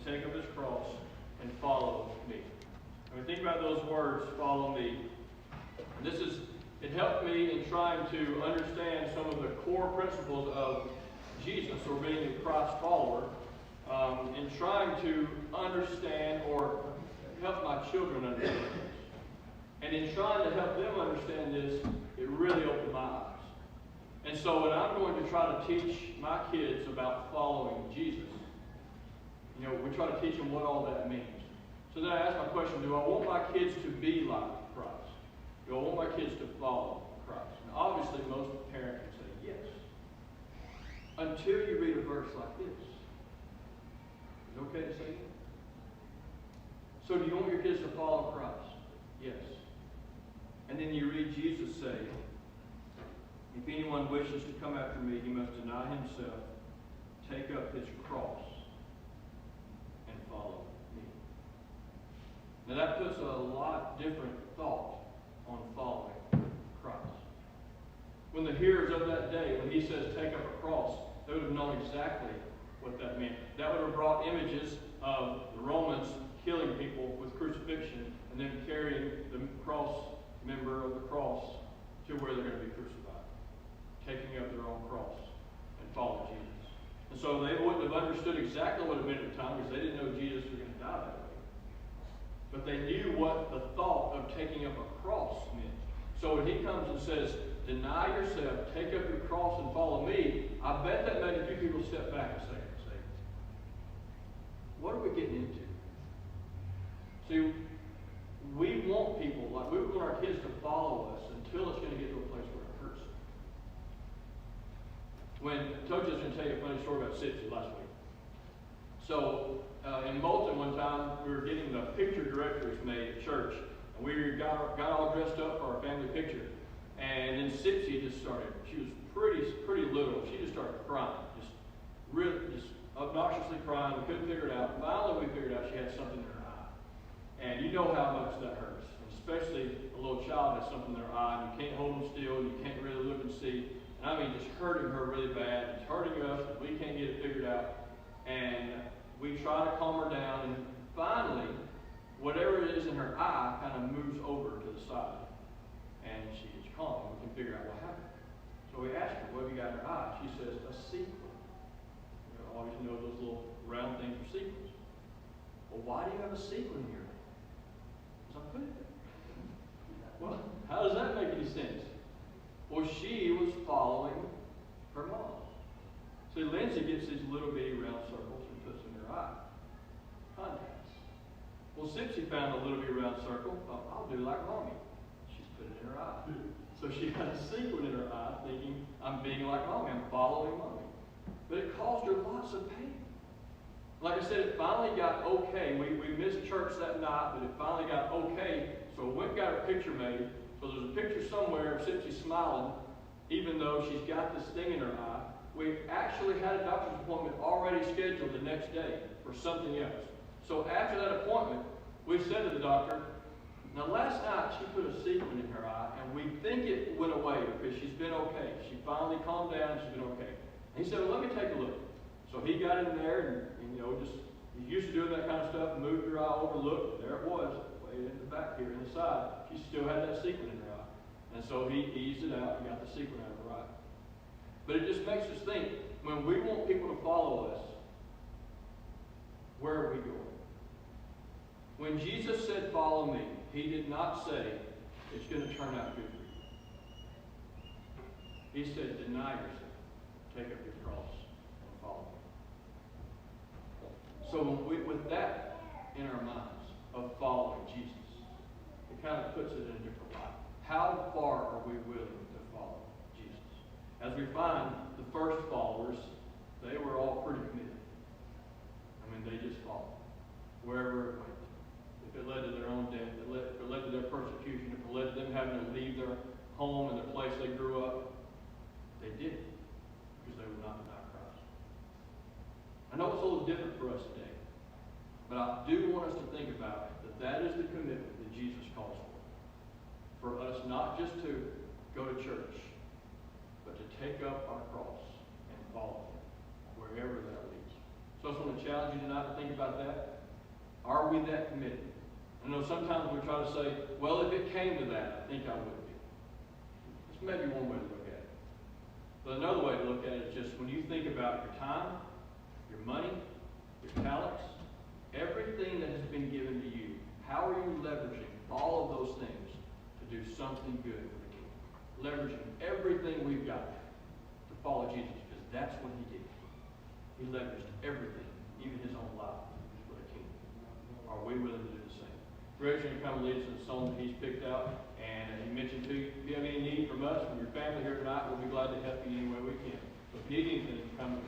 to take up his cross and follow me. When we think about those words, follow me, and it helped me in trying to understand some of the core principles of Jesus, or being a Christ follower, in trying to understand or help my children understand this. And in trying to help them understand this, it really opened my eyes. And so when I'm going to try to teach my kids about following Jesus, we try to teach them what all that means. So then I ask my question, do I want my kids to be like Christ? Do I want my kids to follow Christ? And obviously most parents would say yes. Until you read a verse like this. Is it okay to say that? So do you want your kids to follow Christ? Yes. And then you read Jesus say, if anyone wishes to come after me, he must deny himself, take up his cross, and follow me. Now that puts a lot different thought on following Christ. When the hearers of that day, when he says take up a cross, they would have known exactly what that meant. That would have brought images of the Romans killing people with crucifixion and then carrying the cross member of the cross to where they're going to be crucified, taking up their own cross and follow Jesus. And so they wouldn't have understood exactly what it meant at the time because they didn't know Jesus was going to die that way. But they knew what the thought of taking up a cross meant. So when he comes and says, deny yourself, take up your cross and follow me, I bet that made a few people step back a second and say, what are we getting into? See, we want people, we want our kids to follow us until it's going to get to a place where it hurts them. I told you I was going to tell you a funny story about Sipsy last week. So, in Moulton one time, we were getting the picture directories made at church, and we got all dressed up for our family picture. And then Sipsy just started, she was pretty little, she just started crying, just obnoxiously crying. We couldn't figure it out. Finally, we figured out she had something in her eye. And you know how much that hurts, especially a little child has something in their eye, and you can't hold them still, and you can't really look and see. And I mean, just hurting her really bad. It's hurting us, but we can't get it figured out. And we try to calm her down, and finally, whatever it is in her eye kind of moves over to the side. And she is calm, and we can figure out what happened. So we asked her, what have you got in her eye? She says, a sequin. You always know those little round things are sequins. Well, why do you have a sequin here? Because I put it there. Well, how does that make any sense? Well, she was following her mom. See, Lindsay gets these little bitty round circles and puts in her eye. Contacts. Well, Sipsy found a little bitty round circle. Thought, I'll do like Mommy. She's put it in her eye. So she had a sequin in her eye thinking, I'm being like Mommy. I'm following Mommy. But it caused her lots of pain. Like I said, it finally got okay. We missed church that night, but it finally got okay. So we went and got her picture made. So there's a picture somewhere of Sipsy smiling, even though she's got this thing in her eye. We actually had a doctor's appointment already scheduled the next day for something else. So after that appointment, we said to the doctor, now last night she put a sequin in her eye, and we think it went away because she's been okay. She finally calmed down and she's been okay. And he said, well, let me take a look. So he got in there and just, he's used to doing that kind of stuff, moved her eye over, looked, there it was, way in the back here, in the side. She still had that sequin in her eye. And so he eased it out and got the sequin out of her eye. But it just makes us think, when we want people to follow us, where are we going? When Jesus said, follow me, he did not say, it's going to turn out good for you. He said, deny yourself, take up your cross, and follow me. So with that in our minds of following Jesus, it kind of puts it in a different light. How far are we willing to follow Jesus? As we find the first followers, they were all pretty committed. I mean, they just followed wherever it went. If it led to their own death, if it led to their persecution, if it led to them having to leave their home and the place they grew up, they did it because they would not deny Christ. I know it's a little different for us today, but I do want us to think about that is the commitment that Jesus calls for. For us not just to go to church, but to take up our cross and follow him wherever that leads. So I just want to challenge you tonight to think about that. Are we that committed? I know sometimes we try to say, well, if it came to that, I think I would be. That's maybe one way to look at it. But another way to look at it is just when you think about your time, your money, your talents, everything that has been given to you, how are you leveraging all of those things to do something good for the kingdom? Leveraging everything we've got to follow Jesus, because that's what he did. He leveraged everything, even his own life, for the kingdom. Are we willing to do the same? Greg's going to come and lead us in a song that he's picked out, and he mentioned to you, if you have any need from us, from your family here tonight, we'll be glad to help you any way we can. So if you need anything, come and